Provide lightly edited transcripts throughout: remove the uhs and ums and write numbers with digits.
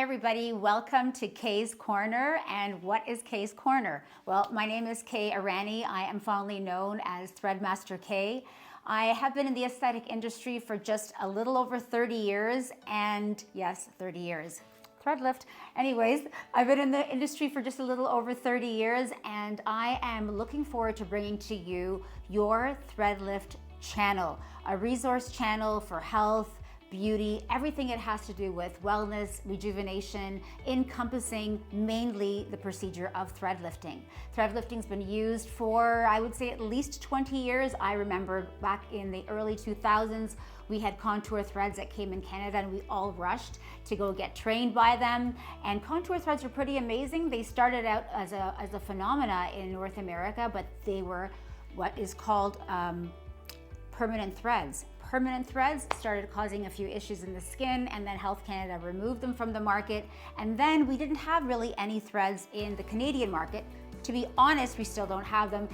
everybody, welcome to Kay's Corner. And what is Kay's Corner? Well, my name is Kay Arani. I am fondly known as Threadmaster Kay. I have been in the aesthetic industry for just a little over 30 years, and yes, 30 years. Threadlift. Anyways, I've been in the industry for just a little over 30 years, and I am looking forward to bringing to you your Threadlift channel, a resource channel for health, beauty, everything it has to do with wellness, rejuvenation, encompassing mainly the procedure of thread lifting. Thread lifting's been used for, I would say, at least 20 years. I remember back in the early 2000s, we had contour threads that came in Canada and we all rushed to go get trained by them. And contour threads were pretty amazing. They started out as a phenomena in North America, but they were what is called permanent threads. Permanent threads started causing a few issues in the skin, and then Health Canada removed them from the market. And then we didn't have really any threads in the Canadian market. To be honest, we still don't have them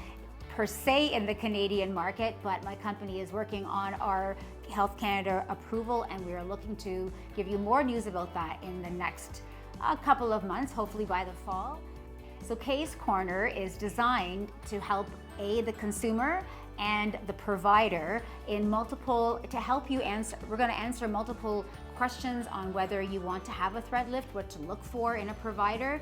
per se in the Canadian market, but my company is working on our Health Canada approval, and we are looking to give you more news about that in the next couple of months, hopefully by the fall. So Kay's Corner is designed to help the consumer and the provider to help you answer. We're going to answer multiple questions on whether you want to have a thread lift, what to look for in a provider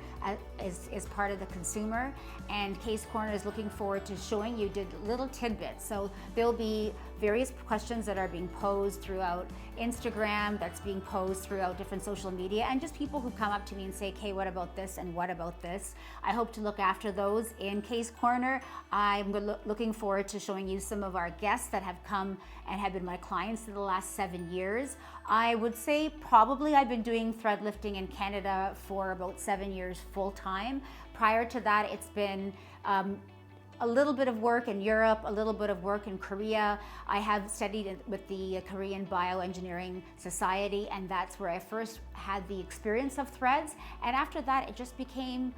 as part of the consumer. And Kay's Corner is looking forward to showing you little tidbits. So there'll be various questions that are being posed throughout Instagram, that's being posed throughout different social media, and just people who come up to me and say, Kay, what about this and what about this? I hope to look after those in Kay's Corner. I'm looking forward to showing you some of our guests that have come and have been my clients in the last 7 years. I would say probably I've been doing thread lifting in Canada for about 7 years full time. Prior to that, it's been a little bit of work in Europe, a little bit of work in Korea. I have studied with the Korean Bioengineering Society, and that's where I first had the experience of threads. And after that, it just became,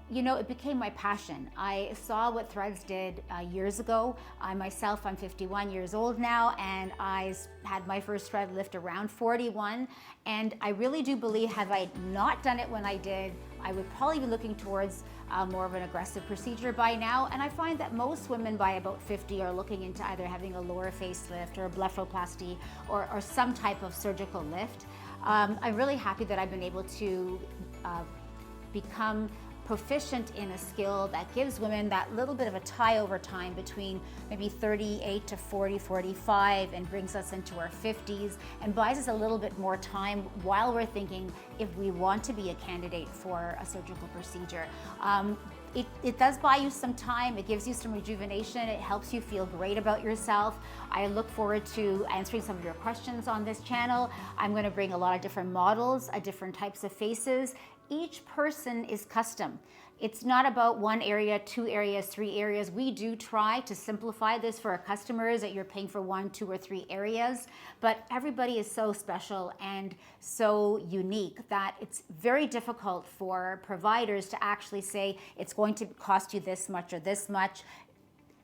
it became my passion. I saw what threads did years ago. I'm 51 years old now, and I had my first thread lift around 41. And I really do believe, had I not done it when I did, I would probably be looking towards more of an aggressive procedure by now. And I find that most women by about 50 are looking into either having a lower facelift or a blepharoplasty or some type of surgical lift. I'm really happy that I've been able to become proficient in a skill that gives women that little bit of a tie over time between maybe 38 to 40, 45, and brings us into our 50s and buys us a little bit more time while we're thinking if we want to be a candidate for a surgical procedure. It does buy you some time, it gives you some rejuvenation, it helps you feel great about yourself. I look forward to answering some of your questions on this channel. I'm going to bring a lot of different models, different types of faces. Each person is custom. It's not about one area, 2 areas, 3 areas. We do try to simplify this for our customers that you're paying for 1, 2, or 3 areas, but everybody is so special and so unique that it's very difficult for providers to actually say it's going to cost you this much or this much.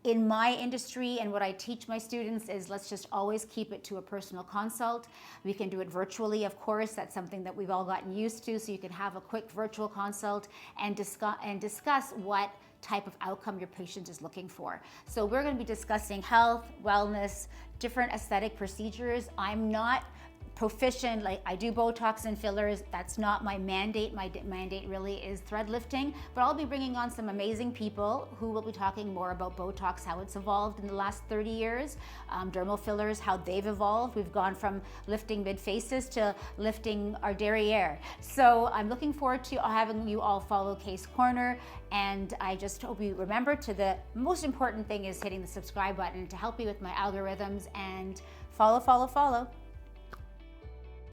In my industry and what I teach my students is let's just always keep it to a personal consult. We can do it virtually, of course. That's something that we've all gotten used to. So you can have a quick virtual consult and discuss what type of outcome your patient is looking for. So we're going to be discussing health, wellness, different aesthetic procedures. I'm not proficient, like I do Botox and fillers. That's not my mandate. My mandate really is thread lifting, but I'll be bringing on some amazing people who will be talking more about Botox, how it's evolved in the last 30 years, dermal fillers, how they've evolved. We've gone from lifting mid faces to lifting our derriere. So I'm looking forward to having you all follow Kay's Corner, and I just hope you remember the most important thing is hitting the subscribe button to help me with my algorithms, and follow.